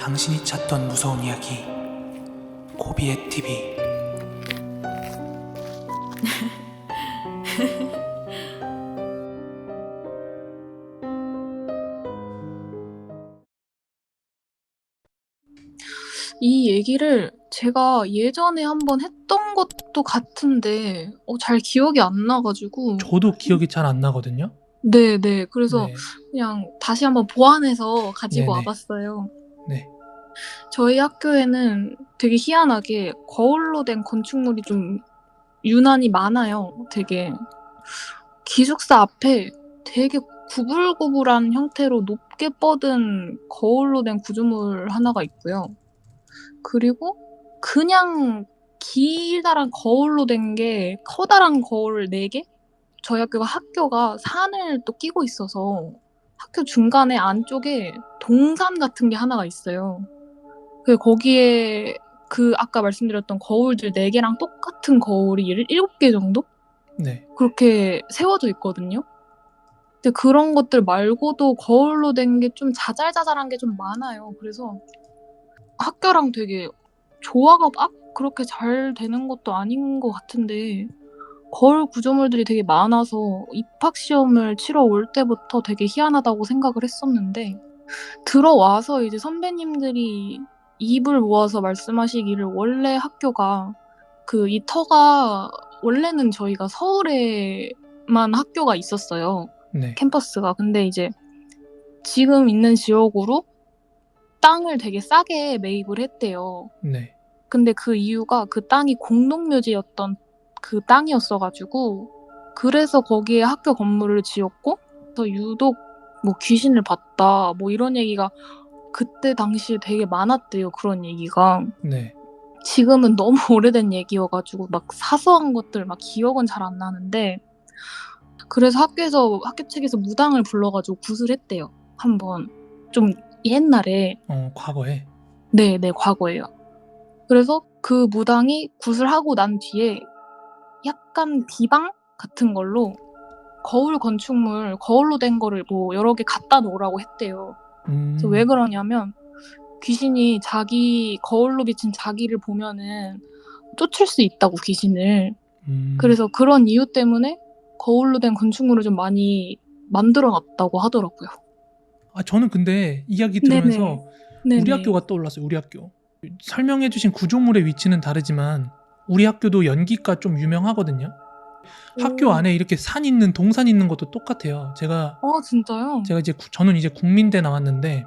당신이 찾던 무서운 이야기 고비의 TV. 이 얘기를 제가 예전에 한번 했던 것도 같은데 잘 기억이 안 나가지고. 저도 기억이 잘 안 나거든요. 네네. 그래서 네. 그냥 다시 한번 보완해서 가지고 네네. 와봤어요. 네. 저희 학교에는 되게 희한하게 거울로 된 건축물이 좀 유난히 많아요. 되게 기숙사 앞에 되게 구불구불한 형태로 높게 뻗은 거울로 된 구조물 하나가 있고요. 그리고 그냥 기다란 거울로 된 게 커다란 거울 4개? 저희 학교가 산을 또 끼고 있어서 학교 중간에 안쪽에 동산 같은 게 하나가 있어요. 거기에 아까 말씀드렸던 거울들 4개랑 똑같은 거울이 7개 정도? 네. 그렇게 세워져 있거든요. 근데 그런 것들 말고도 거울로 된 게 좀 자잘자잘한 게 좀 많아요. 그래서 학교랑 되게 조화가 막 그렇게 잘 되는 것도 아닌 것 같은데 거울 구조물들이 되게 많아서 입학 시험을 치러 올 때부터 되게 희한하다고 생각을 했었는데, 들어와서 이제 선배님들이 입을 모아서 말씀하시기를 원래 학교가 이 터가 원래는 저희가 서울에만 학교가 있었어요. 네. 캠퍼스가. 근데 이제 지금 있는 지역으로 땅을 되게 싸게 매입을 했대요. 네. 근데 그 이유가 그 땅이 공동묘지였던 그 땅이었어가지고, 그래서 거기에 학교 건물을 지었고, 그래서 유독 뭐 귀신을 봤다 뭐 이런 얘기가 그때 당시에 되게 많았대요. 그런 얘기가. 네. 지금은 너무 오래된 얘기여가지고 막 사소한 것들 막 기억은 잘 안 나는데, 그래서 학교 측에서 무당을 불러가지고 구슬했대요. 한번. 좀 옛날에. 과거에. 네, 과거예요. 그래서 그 무당이 구슬하고 난 뒤에 약간 비방 같은 걸로 거울 건축물, 거울로 된 거를 뭐 여러 개 갖다 놓으라고 했대요. 그래서 왜 그러냐면 귀신이 거울로 비친 자기를 보면은 쫓을 수 있다고, 귀신을. 그래서 그런 이유 때문에 거울로 된 건축물을 좀 많이 만들어 놨다고 하더라고요. 저는 근데 이야기 네네. 들으면서 우리 네네. 학교가 떠올랐어요. 우리 학교. 설명해주신 구조물의 위치는 다르지만 우리 학교도 연기과 좀 유명하거든요. 학교 오. 안에 이렇게 산 있는 동산 있는 것도 똑같아요. 제가 진짜요? 저는 이제 국민대 나왔는데.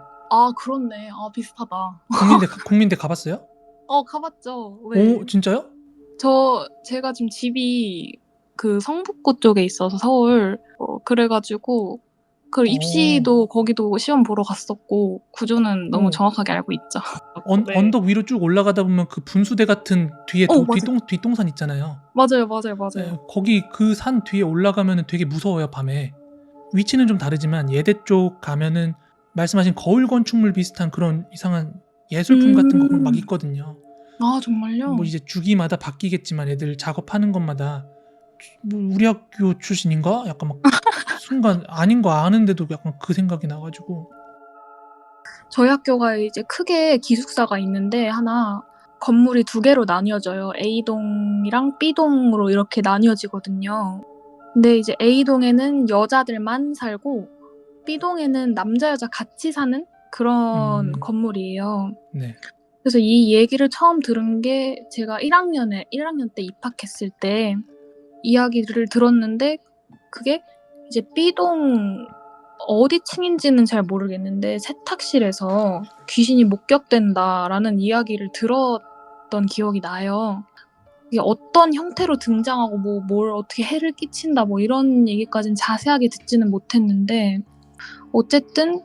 그렇네. 비슷하다. 국민대 가봤어요? 가봤죠. 네. 진짜요? 제가 지금 집이 성북구 쪽에 있어서 서울. 그래가지고 입시도 거기도 시험 보러 갔었고, 구조는 너무 정확하게 알고 있죠. 네. 언덕 위로 쭉 올라가다 보면 그 분수대 같은 뒤에 맞아요. 뒷동산 있잖아요. 맞아요. 네, 거기 그 산 뒤에 올라가면 되게 무서워요, 밤에. 위치는 좀 다르지만 예대 쪽 가면은 말씀하신 거울 건축물 비슷한 그런 이상한 예술품 같은 거 막 있거든요. 정말요? 뭐 이제 주기마다 바뀌겠지만 애들 작업하는 것마다 뭐 우리 학교 출신인가? 약간 막 순간 아닌 거 아는데도 약간 그 생각이 나가지고. 저희 학교가 이제 크게 기숙사가 있는데 하나, 건물이 2개로 나뉘어져요. A동이랑 B동으로 이렇게 나뉘어지거든요. 근데 이제 A동에는 여자들만 살고 B동에는 남자 여자 같이 사는 그런 건물이에요. 네. 그래서 이 얘기를 처음 들은 게 제가 1학년 때 입학했을 때 이야기를 들었는데, 그게 이제 B동 어디 층인지는 잘 모르겠는데 세탁실에서 귀신이 목격된다라는 이야기를 들었던 기억이 나요. 이게 어떤 형태로 등장하고 뭘 어떻게 해를 끼친다 뭐 이런 얘기까지는 자세하게 듣지는 못했는데, 어쨌든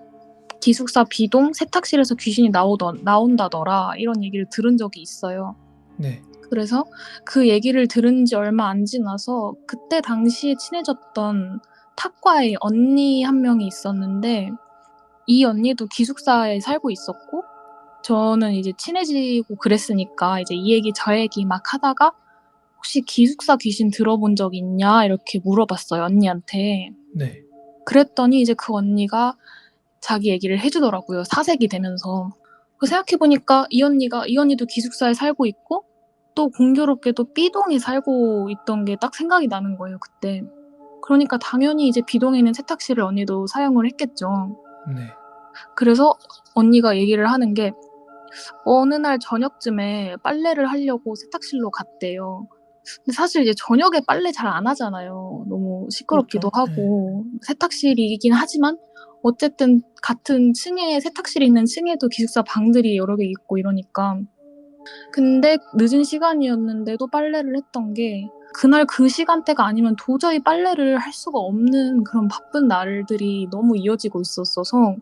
기숙사 B동 세탁실에서 귀신이 나온다더라 이런 얘기를 들은 적이 있어요. 네. 그래서 그 얘기를 들은 지 얼마 안 지나서 그때 당시에 친해졌던 탁과의 언니 한 명이 있었는데, 이 언니도 기숙사에 살고 있었고, 저는 이제 친해지고 그랬으니까 이제 이 얘기 저 얘기 막 하다가 혹시 기숙사 귀신 들어본 적 있냐 이렇게 물어봤어요, 언니한테. 네. 그랬더니 이제 그 언니가 자기 얘기를 해주더라고요, 사색이 되면서. 그 생각해보니까 이 언니도 기숙사에 살고 있고 또 공교롭게도 B동에 살고 있던 게 딱 생각이 나는 거예요, 그때. 그러니까 당연히 이제 B동에 있는 세탁실을 언니도 사용을 했겠죠. 네. 그래서 언니가 얘기를 하는 게 어느 날 저녁쯤에 빨래를 하려고 세탁실로 갔대요. 근데 사실 이제 저녁에 빨래 잘 안 하잖아요. 너무 시끄럽기도 그렇죠. 네. 하고. 세탁실이긴 하지만 어쨌든 같은 층에 세탁실이 있는 층에도 기숙사 방들이 여러 개 있고 이러니까. 근데 늦은 시간이었는데도 빨래를 했던 게 그날 그 시간대가 아니면 도저히 빨래를 할 수가 없는 그런 바쁜 날들이 너무 이어지고 있었어서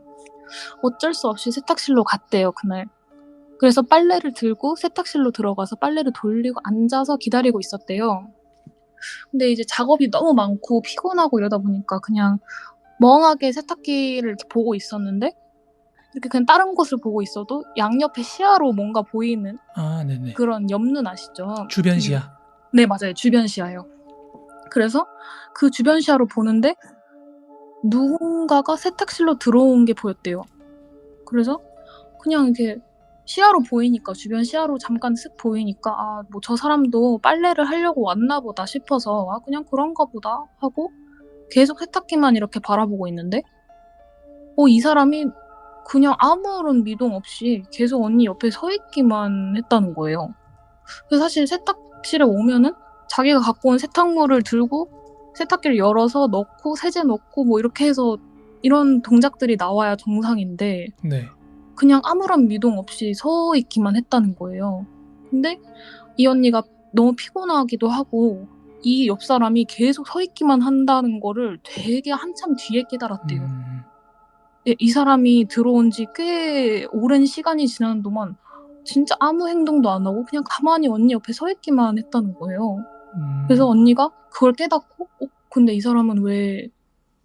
어쩔 수 없이 세탁실로 갔대요, 그날. 그래서 빨래를 들고 세탁실로 들어가서 빨래를 돌리고 앉아서 기다리고 있었대요. 근데 이제 작업이 너무 많고 피곤하고 이러다 보니까 그냥 멍하게 세탁기를 이렇게 보고 있었는데 이렇게 그냥 다른 곳을 보고 있어도 양옆에 시야로 뭔가 보이는 아, 네네. 그런 옆눈 아시죠? 주변 시야. 네, 맞아요. 주변 시야요. 그래서 그 주변 시야로 보는데 누군가가 세탁실로 들어온 게 보였대요. 그래서 그냥 이렇게 시야로 보이니까 주변 시야로 잠깐 쓱 보이니까 아, 뭐 저 사람도 빨래를 하려고 왔나 보다 싶어서 아, 그냥 그런가 보다 하고 계속 세탁기만 이렇게 바라보고 있는데 이 사람이 그냥 아무런 미동 없이 계속 언니 옆에 서 있기만 했다는 거예요. 그래서 사실 세탁실에 오면은 자기가 갖고 온 세탁물을 들고 세탁기를 열어서 넣고 세제 넣고 뭐 이렇게 해서 이런 동작들이 나와야 정상인데 네. 그냥 아무런 미동 없이 서 있기만 했다는 거예요. 근데 이 언니가 너무 피곤하기도 하고 이 옆 사람이 계속 서 있기만 한다는 거를 되게 한참 뒤에 깨달았대요. 이 사람이 들어온 지 꽤 오랜 시간이 지나는 동안 진짜 아무 행동도 안 하고 그냥 가만히 언니 옆에 서 있기만 했다는 거예요. 그래서 언니가 그걸 깨닫고 근데 이 사람은 왜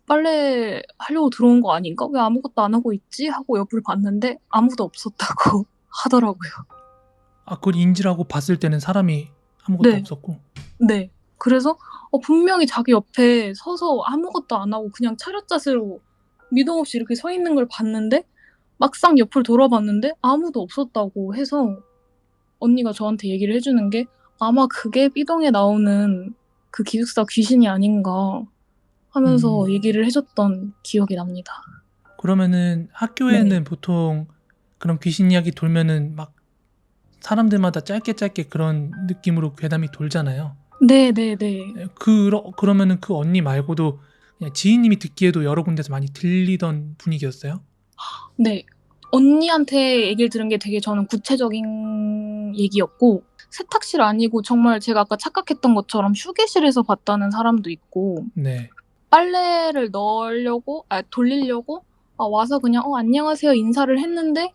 빨래 하려고 들어온 거 아닌가? 왜 아무것도 안 하고 있지? 하고 옆을 봤는데 아무도 없었다고 하더라고요. 아, 그걸 인지를 하고 봤을 때는 사람이 아무것도 네. 없었고. 네. 그래서 분명히 자기 옆에 서서 아무것도 안 하고 그냥 차렷자세로 미동 없이 이렇게 서 있는 걸 봤는데 막상 옆을 돌아봤는데 아무도 없었다고 해서 언니가 저한테 얘기를 해주는 게 아마 그게 B동에 나오는 그 기숙사 귀신이 아닌가 하면서 얘기를 해줬던 기억이 납니다. 그러면은 학교에는 보통 그런 귀신 이야기 돌면은 막 사람들마다 짧게 그런 느낌으로 괴담이 돌잖아요. 네네네. 그러면은 그 언니 말고도 그냥 지인님이 듣기에도 여러 군데서 많이 들리던 분위기였어요? 네. 언니한테 얘기를 들은 게 되게 저는 구체적인 얘기였고 세탁실 아니고 정말 제가 아까 착각했던 것처럼 휴게실에서 봤다는 사람도 있고 네. 빨래를 돌리려고 와서 그냥 안녕하세요 인사를 했는데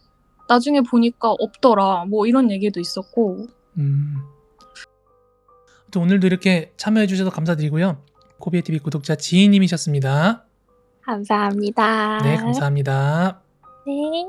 나중에 보니까 없더라 뭐 이런 얘기도 있었고. 또 오늘도 이렇게 참여해 주셔서 감사드리고요. 코비에TV 구독자 지인님이셨습니다. 감사합니다. 네, 감사합니다. 네.